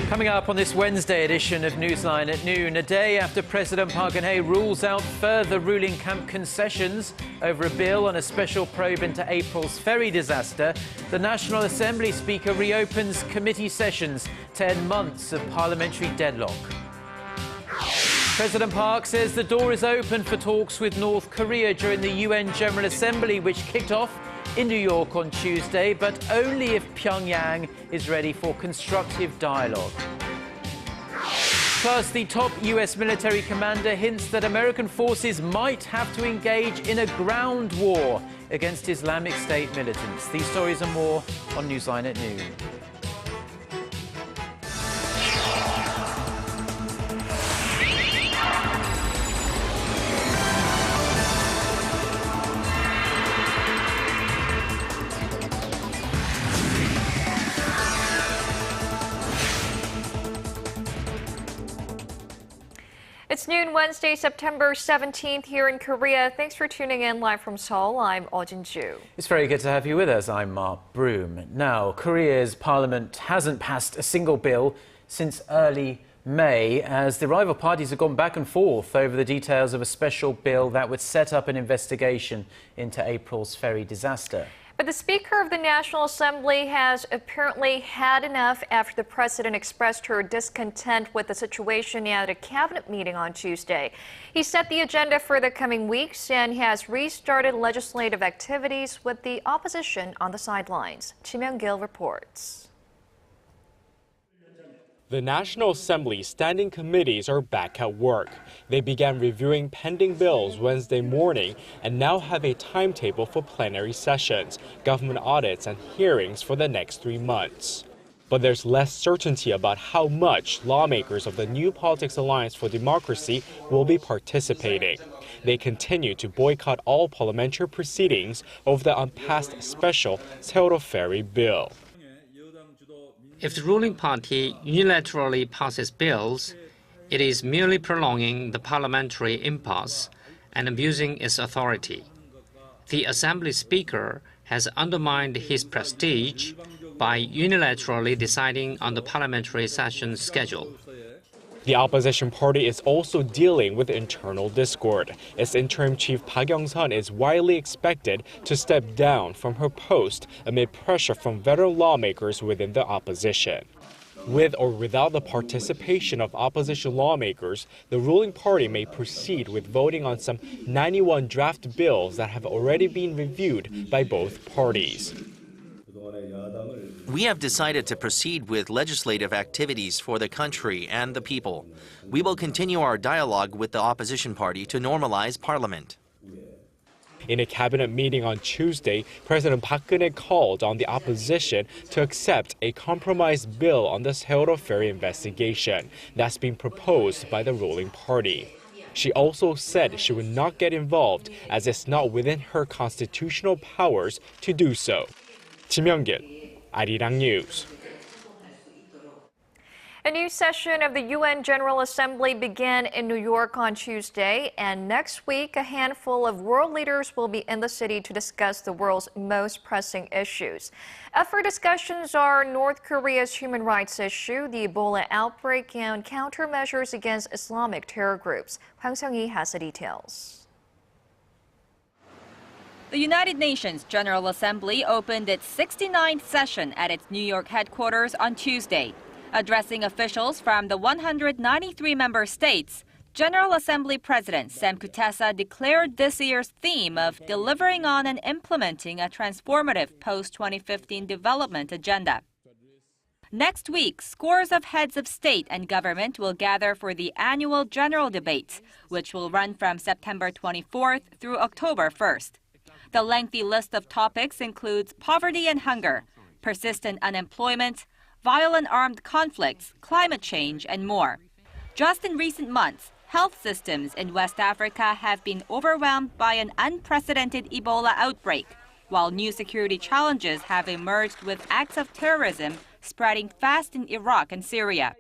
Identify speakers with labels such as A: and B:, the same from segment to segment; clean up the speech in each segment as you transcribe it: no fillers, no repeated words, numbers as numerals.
A: Coming up on this Wednesday edition of Newsline at Noon, a day after President Park Geun-hye rules out further ruling camp concessions over a bill on a special probe into April's ferry disaster, the National Assembly Speaker reopens committee sessions, 10 months of parliamentary deadlock. President Park says the door is open for talks with North Korea during the UN General Assembly, which kicked off in New York on Tuesday, but only if Pyongyang is ready for constructive dialogue. Plus, the top US military commander hints that American forces might have to engage in a ground war against Islamic State militants. These stories and more on Newsline at Noon.
B: It's noon Wednesday, September 17th here in Korea. Thanks for tuning in live from Seoul. I'm Eoh Jin-joo.
A: It's very good to have you with us. I'm Mark Broome. Now, Korea's parliament hasn't passed a single bill since early May, as the rival parties have gone back and forth over the details of a special bill that would set up an investigation into April's ferry disaster.
B: But the Speaker of the National Assembly has apparently had enough after the president expressed her discontent with the situation at a cabinet meeting on Tuesday. He set the agenda for the coming weeks and has restarted legislative activities with the opposition on the sidelines. Kim Young-gil reports.
C: The National Assembly standing committees are back at work. They began reviewing pending bills Wednesday morning and now have a timetable for plenary sessions, government audits, and hearings for the next 3 months. But there's less certainty about how much lawmakers of the New Politics Alliance for Democracy will be participating. They continue to boycott all parliamentary proceedings over the unpassed special Seoul ferry bill.
D: If the ruling party unilaterally passes bills, it is merely prolonging the parliamentary impasse and abusing its authority. The Assembly Speaker has undermined his prestige by unilaterally deciding on the parliamentary session schedule.
C: The opposition party is also dealing with internal discord. Its interim chief Park Geun-hye is widely expected to step down from her post amid pressure from veteran lawmakers within the opposition. With or without the participation of opposition lawmakers, the ruling party may proceed with voting on some 91 draft bills that have already been reviewed by both parties.
E: We have decided to proceed with legislative activities for the country and the people. We will continue our dialogue with the opposition party to normalize parliament.
C: In a cabinet meeting on Tuesday, President Park Geun-hye called on the opposition to accept a compromise bill on the Seoul ferry investigation that's been proposed by the ruling party. She also said she would not get involved as it's not within her constitutional powers to do so. Kim Young-gil, Arirang News.
B: A new session of the UN General Assembly began in New York on Tuesday, and next week a handful of world leaders will be in the city to discuss the world's most pressing issues. Up for discussions are North Korea's human rights issue, the Ebola outbreak, and countermeasures against Islamic terror groups. Hwang Seung-hee has the details.
F: The United Nations General Assembly opened its 69th session at its New York headquarters on Tuesday. Addressing officials from the 193 member states, General Assembly President Sam Kutesa declared this year's theme of delivering on and implementing a transformative post-2015 development agenda. Next week, scores of heads of state and government will gather for the annual general debates, which will run from September 24th through October 1st. The lengthy list of topics includes poverty and hunger, persistent unemployment, violent armed conflicts, climate change, and more. Just in recent months, health systems in West Africa have been overwhelmed by an unprecedented Ebola outbreak, while new security challenges have emerged with acts of terrorism spreading fast in Iraq and Syria.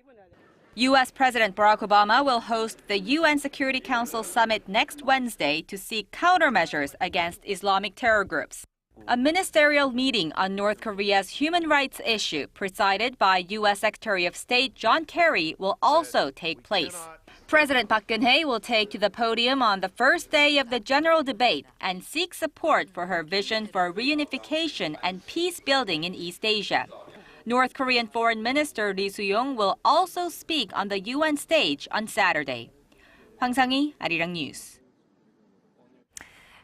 F: U.S. President Barack Obama will host the UN Security Council summit next Wednesday to seek countermeasures against Islamic terror groups. A ministerial meeting on North Korea's human rights issue, presided by U.S. Secretary of State John Kerry, will also take place. President Park Geun-hye will take to the podium on the first day of the general debate and seek support for her vision for reunification and peace building in East Asia. North Korean Foreign Minister Lee Soo-young will also speak on the UN stage on Saturday. Hwang Sang-hee, Arirang News.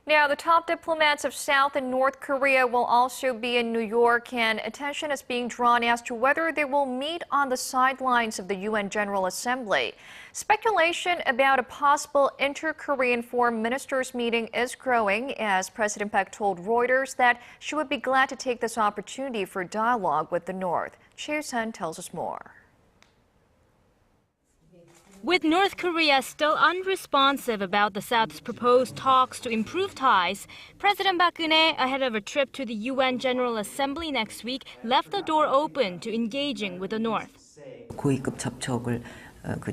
B: Now, the top diplomats of South and North Korea will also be in New York, and attention is being drawn as to whether they will meet on the sidelines of the UN General Assembly. Speculation about a possible inter-Korean foreign ministers meeting is growing as President Park told Reuters that she would be glad to take this opportunity for dialogue with the North. Choi Sun tells us more.
G: With North Korea still unresponsive about the South's proposed talks to improve ties, President Park Geun-hye, ahead of a trip to the UN General Assembly next week, left the door open to engaging with the North.
H: 고위급 접촉을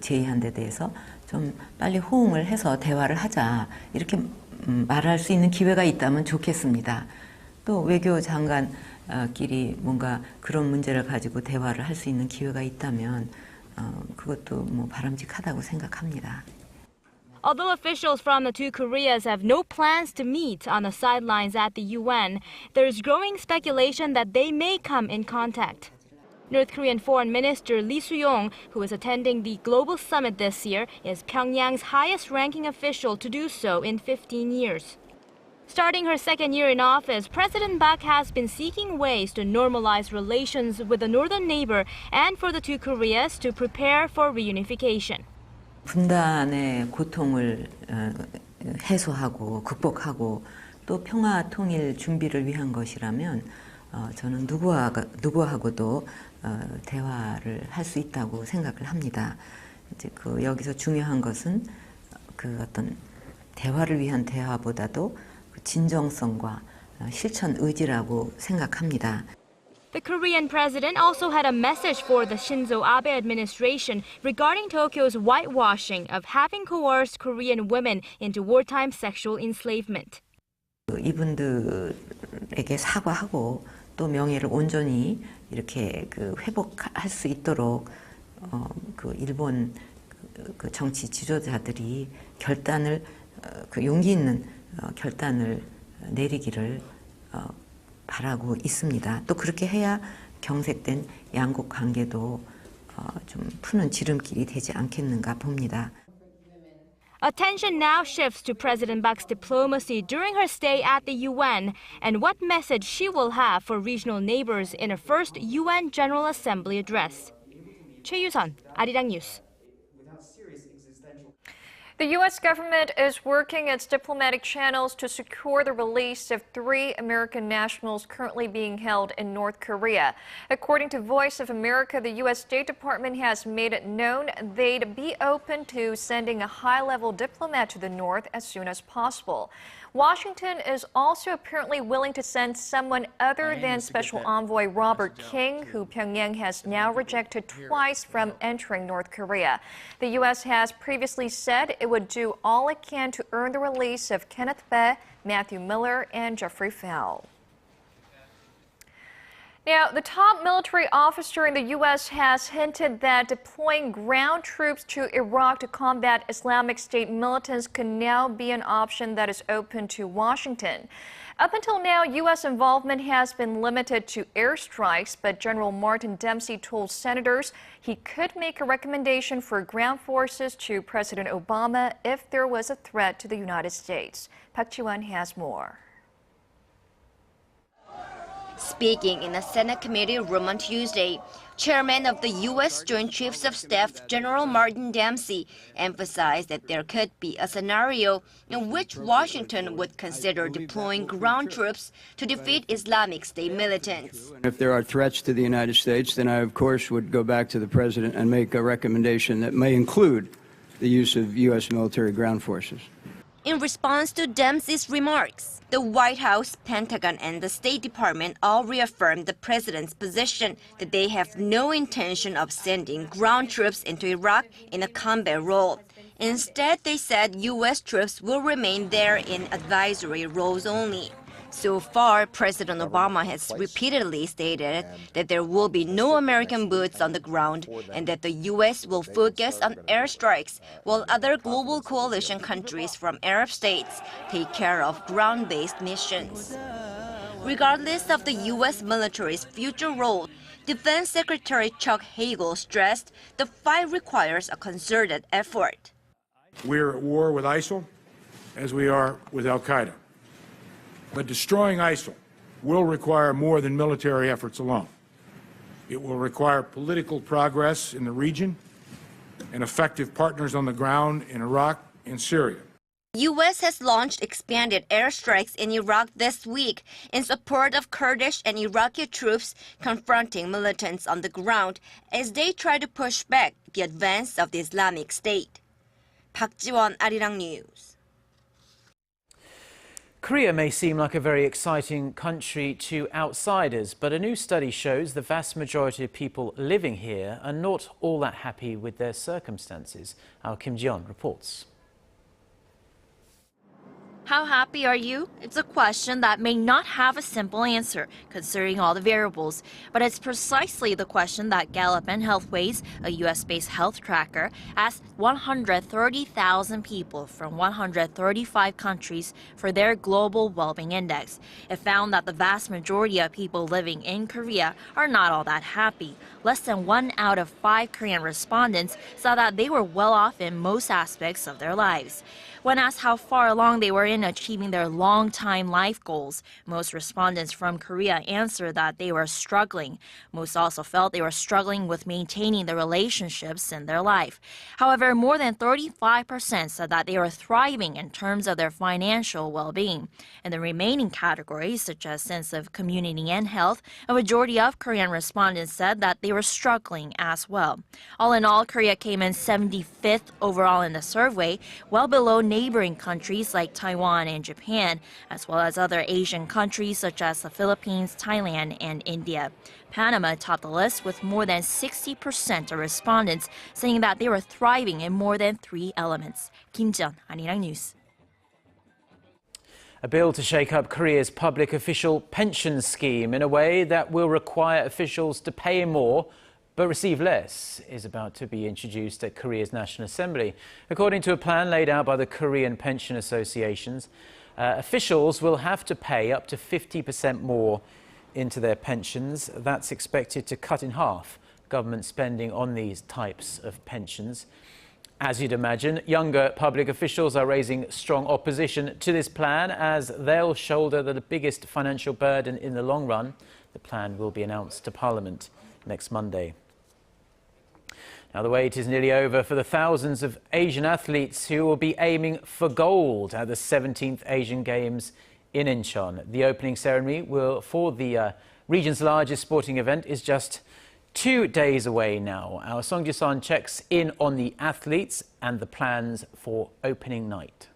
H: 제의한 데 대해서 좀 빨리 호응을 해서 대화를 하자 이렇게 말할 수 있는 기회가 있다면 좋겠습니다. 또 외교장관끼리 뭔가 그런 문제를 가지고 대화를 할 수 있는 기회가 있다면 그것도 바람직하다고 생각합니다.
G: Although officials from the two Koreas have no plans to meet on the sidelines at the UN, there is growing speculation that they may come in contact. North Korean Foreign Minister Lee Soo-young, who is attending the global summit this year, is Pyongyang's highest-ranking official to do so in 15 years. Starting her second year in office, President Park has been seeking ways to normalize relations with the northern neighbor and for the two Koreas to prepare for reunification.
H: 분단의 고통을 해소하고 극복하고 또 평화 통일 준비를 위한 것이라면 저는 누구하고도 대화를 할 수 있다고 생각을 합니다. 이제 여기서 중요한 것은 어떤 대화를 위한 대화보다도 진정성과 실천 의지라고 생각합니다.
G: The Korean president also had a message for the Shinzo Abe administration regarding Tokyo's whitewashing of having coerced Korean women into wartime sexual enslavement.
H: 이분들에게 사과하고 또 명예를 온전히 이렇게 회복할 수 있도록 일본 정치 지도자들이 용기 있는 결단을 내리기를 바라고 있습니다. 또 그렇게 해야 경색된 양국 관계도 좀 푸는 지름길이 되지 않겠는가 봅니다.
G: Attention now shifts to President Park's diplomacy during her stay at the UN and what message she will have for regional neighbors in her first UN General Assembly address. Choi Yu-sun, Arirang News.
B: The U.S. government is working its diplomatic channels to secure the release of 3 American nationals currently being held in North Korea. According to Voice of America, the U.S. State Department has made it known they'd be open to sending a high-level diplomat to the North as soon as possible. Washington is also apparently willing to send someone other than Special Envoy Robert King, who Pyongyang has now rejected twice from entering North Korea. The U.S. has previously said it would do all it can to earn the release of Kenneth Bae, Matthew Miller, and Jeffrey Fowle. Now, the top military officer in the U.S. has hinted that deploying ground troops to Iraq to combat Islamic State militants could now be an option that is open to Washington. Up until now, U.S. involvement has been limited to airstrikes, but General Martin Dempsey told senators he could make a recommendation for ground forces to President Obama if there was a threat to the United States. Park Ji-won has more.
I: Speaking in a Senate committee room on Tuesday, Chairman of the U.S. Joint Chiefs of Staff General Martin Dempsey emphasized that there could be a scenario in which Washington would consider deploying ground troops to defeat Islamic State militants.
J: If there are threats to the United States, then I, of course, would go back to the President and make a recommendation that may include the use of U.S. military ground forces.
I: In response to Dempsey's remarks, the White House, Pentagon, and the State Department all reaffirmed the president's position that they have no intention of sending ground troops into Iraq in a combat role. Instead, they said U.S. troops will remain there in advisory roles only. So far, President Obama has repeatedly stated that there will be no American boots on the ground and that the U.S. will focus on airstrikes while other global coalition countries from Arab states take care of ground-based missions. Regardless of the U.S. military's future role, Defense Secretary Chuck Hagel stressed the fight requires a concerted effort.
K: We're at war with ISIL as we are with al-Qaeda. But destroying ISIL will require more than military efforts alone. It will require political progress in the region and effective partners on the ground in Iraq and Syria.
I: The U.S. has launched expanded airstrikes in Iraq this week in support of Kurdish and Iraqi troops confronting militants on the ground as they try to push back the advance of the Islamic State. Park Ji-won, Arirang News.
A: Korea may seem like a very exciting country to outsiders, but a new study shows the vast majority of people living here are not all that happy with their circumstances. Our Kim Ji-yeon reports.
L: How happy are you? It's a question that may not have a simple answer, considering all the variables. But it's precisely the question that Gallup and Healthways, a U.S.-based health tracker, asked 130,000 people from 135 countries for their global well-being index. It found that the vast majority of people living in Korea are not all that happy. Less than 1 out of 5 Korean respondents saw that they were well off in most aspects of their lives. When asked how far along they were in achieving their long-time life goals, most respondents from Korea answered that they were struggling. Most also felt they were struggling with maintaining the relationships in their life. However, more than 35% said that they were thriving in terms of their financial well-being. In the remaining categories, such as sense of community and health, a majority of Korean respondents said that they were struggling as well. All in all, Korea came in 75th overall in the survey, well below neighboring countries like Taiwan and Japan, as well as other Asian countries such as the Philippines, Thailand, and India. Panama topped the list with more than 60% of respondents saying that they were thriving in more than 3 elements. Kim Ji-yeon, Arirang News.
A: A bill to shake up Korea's public official pension scheme in a way that will require officials to pay more but receive less is about to be introduced at Korea's National Assembly. According to a plan laid out by the Korean pension associations, officials will have to pay up to 50% more into their pensions. That's expected to cut in half government spending on these types of pensions. As you'd imagine, younger public officials are raising strong opposition to this plan as they'll shoulder the biggest financial burden in the long run. The plan will be announced to Parliament next Monday. Now, the wait is nearly over for the thousands of Asian athletes who will be aiming for gold at the 17th Asian Games in Incheon. The opening ceremony for the region's largest sporting event is just 2 days away now. Our Song Ji-sun checks in on the athletes and the plans for opening night.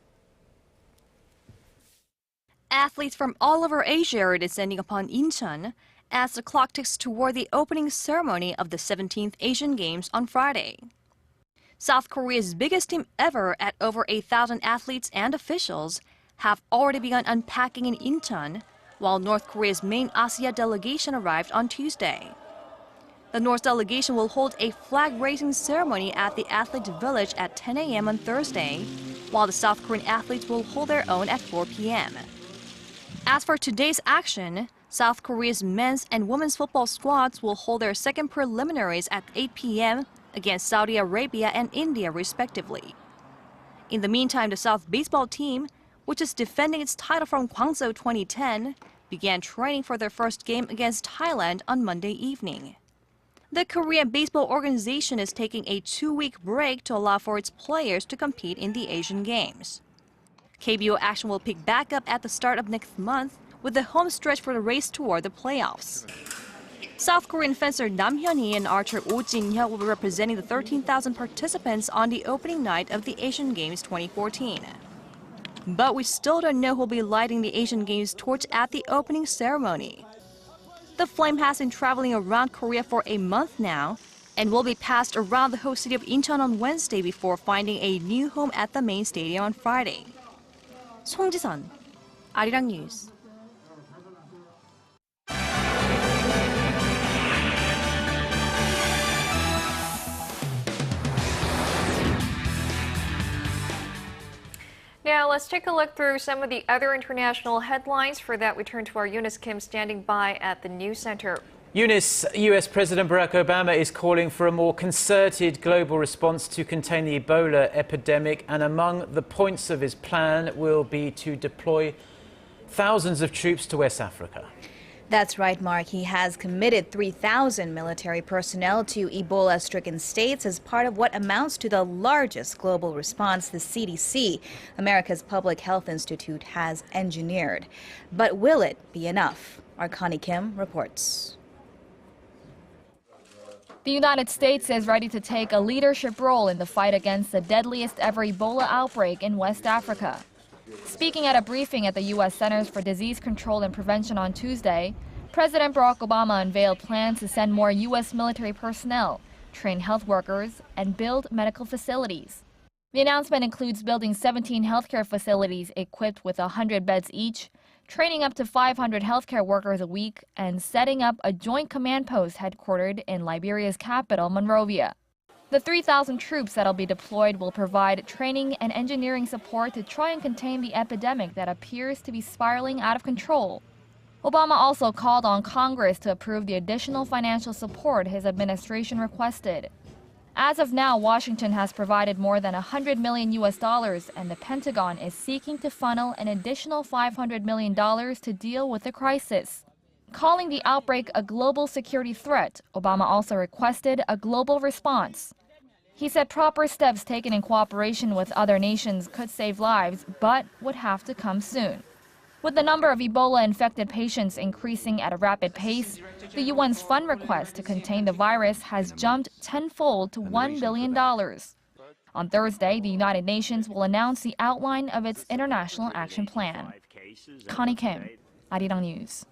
M: Athletes from all over Asia are descending upon Incheon as the clock ticks toward the opening ceremony of the 17th Asian Games on Friday. South Korea's biggest team ever at over 8,000 athletes and officials have already begun unpacking in Incheon, while North Korea's main ASEA delegation arrived on Tuesday. The North delegation will hold a flag-raising ceremony at the Athlete Village at 10 a.m. on Thursday, while the South Korean athletes will hold their own at 4 p.m. As for today's action, South Korea's men's and women's football squads will hold their second preliminaries at 8 p.m. against Saudi Arabia and India, respectively. In the meantime, the South baseball team, which is defending its title from Gwangju 2010, began training for their first game against Thailand on Monday evening. The Korean Baseball Organization is taking a 2-week break to allow for its players to compete in the Asian Games. KBO action will pick back up at the start of next month with the home stretch for the race toward the playoffs. South Korean fencer Nam Hyun-hee and archer Eoh Jin-joo will be representing the 13,000 participants on the opening night of the Asian Games 2014. But we still don't know who will be lighting the Asian Games torch at the opening ceremony. The flame has been traveling around Korea for a month now and will be passed around the host city of Incheon on Wednesday before finding a new home at the main stadium on Friday. Song Ji-sun, Arirang News.
B: let's take a look through some of the other international headlines. For that, we turn to our Eunice Kim standing by at the News Center.
A: Eunice, US President Barack Obama is calling for a more concerted global response to contain the Ebola epidemic, and among the points of his plan will be to deploy thousands of troops to West Africa.
N: That's right, Mark. He has committed 3,000 military personnel to Ebola-stricken states as part of what amounts to the largest global response the CDC, America's Public Health Institute, has engineered. But will it be enough? Our Connie Kim reports.
G: The United States is ready to take a leadership role in the fight against the deadliest ever Ebola outbreak in West Africa. Speaking at a briefing at the U.S. Centers for Disease Control and Prevention on Tuesday, President Barack Obama unveiled plans to send more U.S. military personnel, train health workers, and build medical facilities. The announcement includes building 17 healthcare facilities equipped with 100 beds each, training up to 500 healthcare workers a week, and setting up a joint command post headquartered in Liberia's capital, Monrovia. The 3,000 troops that'll be deployed will provide training and engineering support to try and contain the epidemic that appears to be spiraling out of control. Obama also called on Congress to approve the additional financial support his administration requested. As of now, Washington has provided more than $100 million and the Pentagon is seeking to funnel an additional $500 million to deal with the crisis. Calling the outbreak a global security threat, Obama also requested a global response. He said proper steps taken in cooperation with other nations could save lives, but would have to come soon. With the number of Ebola-infected patients increasing at a rapid pace, the UN's fund request to contain the virus has jumped tenfold to $1 billion. On Thursday, the United Nations will announce the outline of its international action plan. Connie Kim, Arirang News.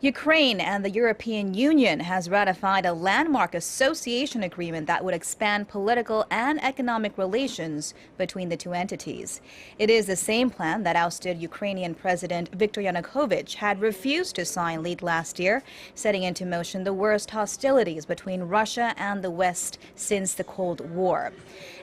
N: Ukraine and the European Union has ratified a landmark association agreement that would expand political and economic relations between the two entities. It is the same plan that ousted Ukrainian President Viktor Yanukovych had refused to sign late last year, setting into motion the worst hostilities between Russia and the West since the Cold War.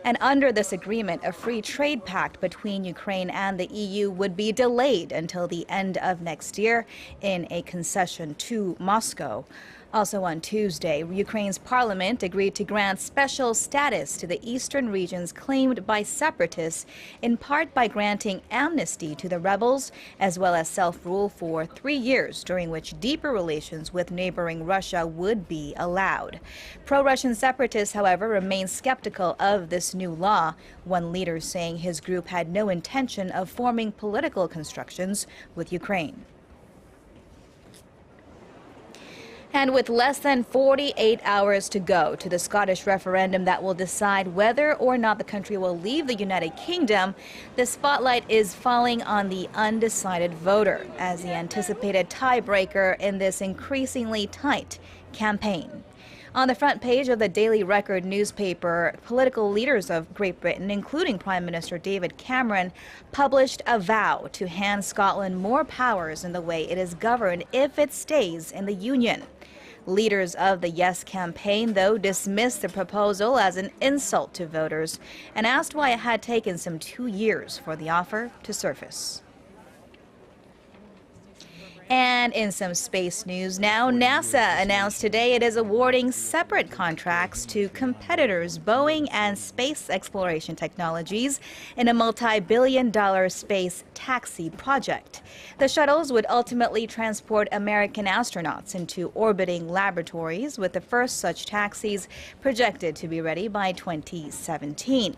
N: And under this agreement, a free trade pact between Ukraine and the EU would be delayed until the end of next year in a concession to Moscow. Also on Tuesday, Ukraine's parliament agreed to grant special status to the eastern regions claimed by separatists, in part by granting amnesty to the rebels, as well as self-rule for 3 years, during which deeper relations with neighboring Russia would be allowed. Pro-Russian separatists, however, remain skeptical of this new law, one leader saying his group had no intention of forming political constructions with Ukraine. And with less than 48 hours to go to the Scottish referendum that will decide whether or not the country will leave the United Kingdom, the spotlight is falling on the undecided voter as the anticipated tiebreaker in this increasingly tight campaign. On the front page of the Daily Record newspaper, political leaders of Great Britain, including Prime Minister David Cameron, published a vow to hand Scotland more powers in the way it is governed if it stays in the Union. Leaders of the Yes campaign, though, dismissed the proposal as an insult to voters and asked why it had taken some 2 years for the offer to surface. And in some space news now, NASA announced today it is awarding separate contracts to competitors Boeing and Space Exploration Technologies in a multi-billion-dollar space taxi project. The shuttles would ultimately transport American astronauts into orbiting laboratories, with the first such taxis projected to be ready by 2017.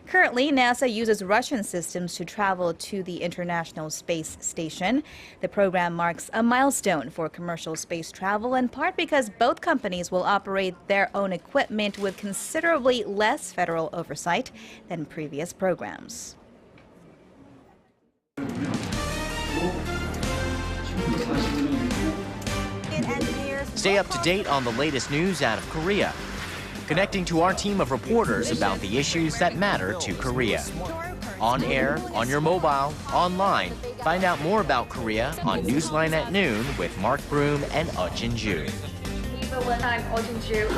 N: Currently, NASA uses Russian systems to travel to the International Space Station. The program marks a milestone for commercial space travel, in part because both companies will operate their own equipment with considerably less federal oversight than previous programs.
E: Stay up to date on the latest news out of Korea, connecting to our team of reporters about the issues that matter to Korea. On air, on your mobile, online. Find out more about Korea on Newsline at Noon with Mark Broome and Eoh Jin-joo.
B: I'm Eoh Jin-joo.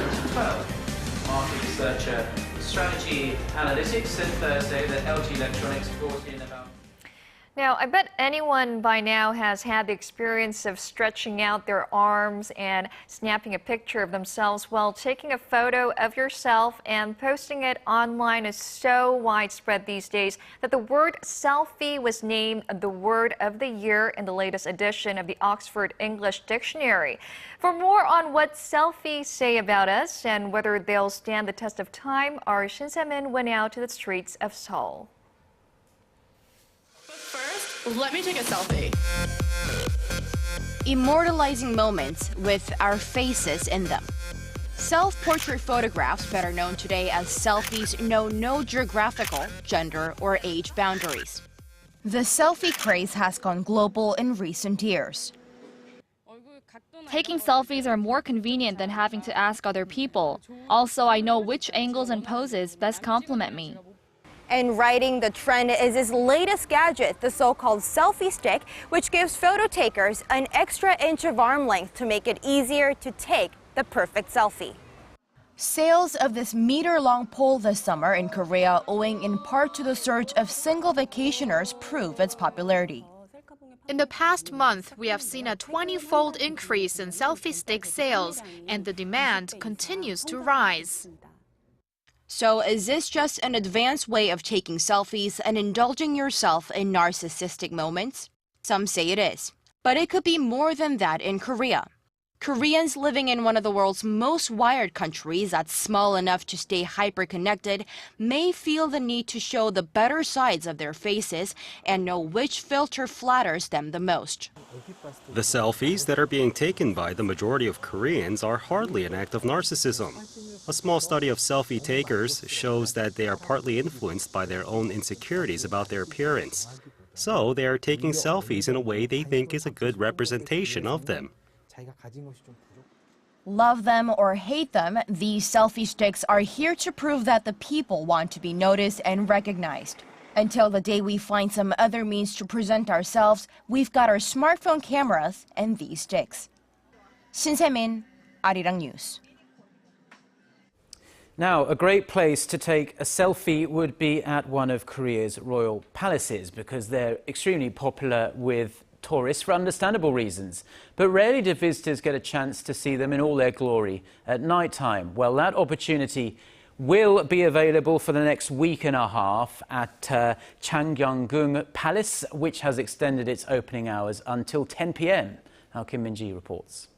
A: market researcher, strategy analytics, said Thursday that LG Electronics brought in about...
B: Now, I bet anyone by now has had the experience of stretching out their arms and snapping a picture of themselves while taking a photo of yourself and posting it online is so widespread these days that the word selfie was named the word of the year in the latest edition of the Oxford English Dictionary. For more on what selfies say about us and whether they'll stand the test of time, our Shin Se-min went out to the streets of Seoul.
O: First, let me take a selfie.
P: Immortalizing moments with our faces in them. Self-portrait photographs, better known today as selfies, know no geographical, gender, or age boundaries. The selfie craze has gone global in recent years.
Q: Taking selfies are more convenient than having to ask other people. Also, I know which angles and poses best compliment me.
R: And riding the trend is his latest gadget, the so-called selfie stick, which gives photo takers an extra inch of arm length to make it easier to take the perfect selfie.
P: Sales of this meter-long pole this summer in Korea, owing in part to the surge of single vacationers, prove its popularity.
S: In the past month, we have seen a 20-fold increase in selfie stick sales, and the demand continues to rise.
P: So is this just an advanced way of taking selfies and indulging yourself in narcissistic moments? Some say it is. But it could be more than that in Korea. Koreans living in one of the world's most wired countries that's small enough to stay hyper-connected may feel the need to show the better sides of their faces and know which filter flatters them the most.
T: The selfies that are being taken by the majority of Koreans are hardly an act of narcissism. A small study of selfie takers shows that they are partly influenced by their own insecurities about their appearance. So they are taking selfies in a way they think is a good representation of them.
P: Love them or hate them, these selfie sticks are here to prove that the people want to be noticed and recognized. Until the day we find some other means to present ourselves, we've got our smartphone cameras and these sticks. Shin Se-min, Arirang News.
A: Now, a great place to take a selfie would be at one of Korea's royal palaces because they're extremely popular with tourists for understandable reasons. But rarely do visitors get a chance to see them in all their glory at night time. Well, that opportunity will be available for the next week and a half at Changgyeong-gung Palace, which has extended its opening hours until 10 p.m. Now, Kim Min-ji reports.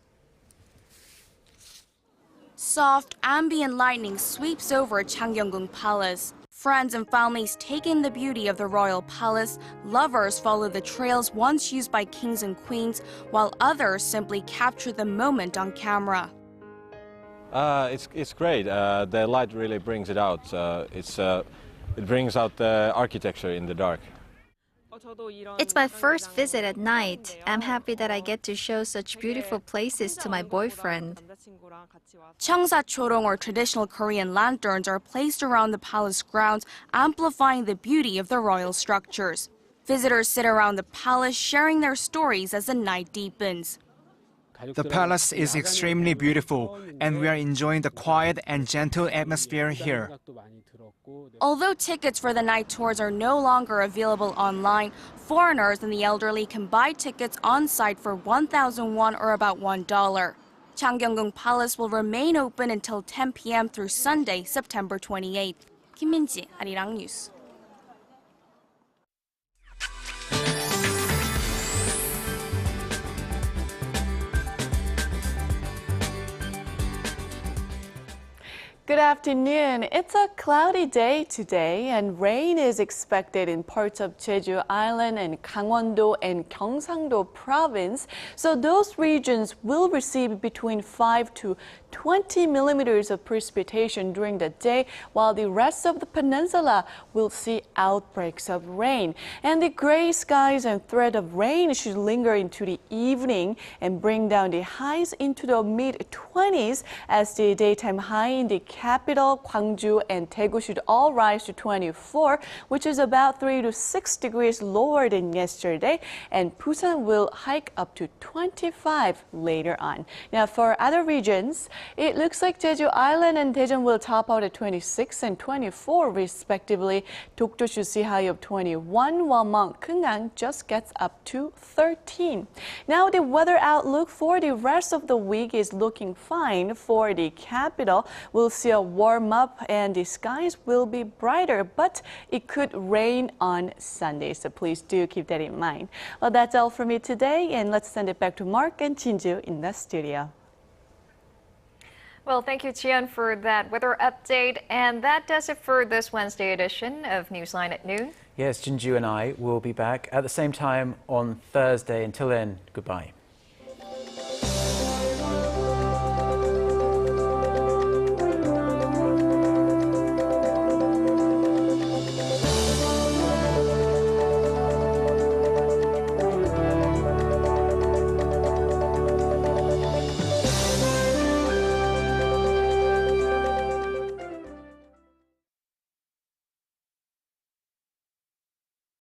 M: Soft, ambient lighting sweeps over Changgyeong-gung Palace. Friends and families take in the beauty of the royal palace. Lovers follow the trails once used by kings and queens, while others simply capture the moment on camera.
U: It's great. The light really brings it out. It brings out the architecture in the dark.
V: It's my first visit at night. I'm happy that I get to show such beautiful places to my boyfriend.
M: Cheongsa-chorong, or traditional Korean lanterns, are placed around the palace grounds, amplifying the beauty of the royal structures. Visitors sit around the palace, sharing their stories as the night deepens.
W: The palace is extremely beautiful, and we are enjoying the quiet and gentle atmosphere here.
M: Although tickets for the night tours are no longer available online, foreigners and the elderly can buy tickets on site for 1,000 won or about $1. Changgyeong-gung Palace will remain open until 10 p.m. through Sunday, September 28th. Kim Min-ji, Arirang News.
X: Good afternoon. It's a cloudy day today, and rain is expected in parts of Jeju Island and Gangwon-do and Gyeongsang-do province. So those regions will receive between 5 to 20 millimeters of precipitation during the day, while the rest of the peninsula will see outbreaks of rain. And the gray skies and threat of rain should linger into the evening and bring down the highs into the mid-20s as the daytime high in the capital, Gwangju and Daegu should all rise to 24, which is about 3 to 6 degrees lower than yesterday, and Busan will hike up to 25 later on. Now, for other regions, It looks like Jeju Island and Daejeon will top out at 26 and 24 respectively. Dokdo should see high of 21, while Mount Kungang just gets up to 13. Now the weather outlook for the rest of the week is looking fine. For the capital, we'll see a warm up and the skies will be brighter, but it could rain on Sunday, so please do keep that in mind. Well, that's all for me today, and let's send it back to Mark and Jin-joo in the studio.
B: Well, thank you, Jian, for that weather update. And that does it for this Wednesday edition of Newsline at Noon.
A: Yes, Jin-joo and I will be back at the same time on Thursday. Until then, goodbye.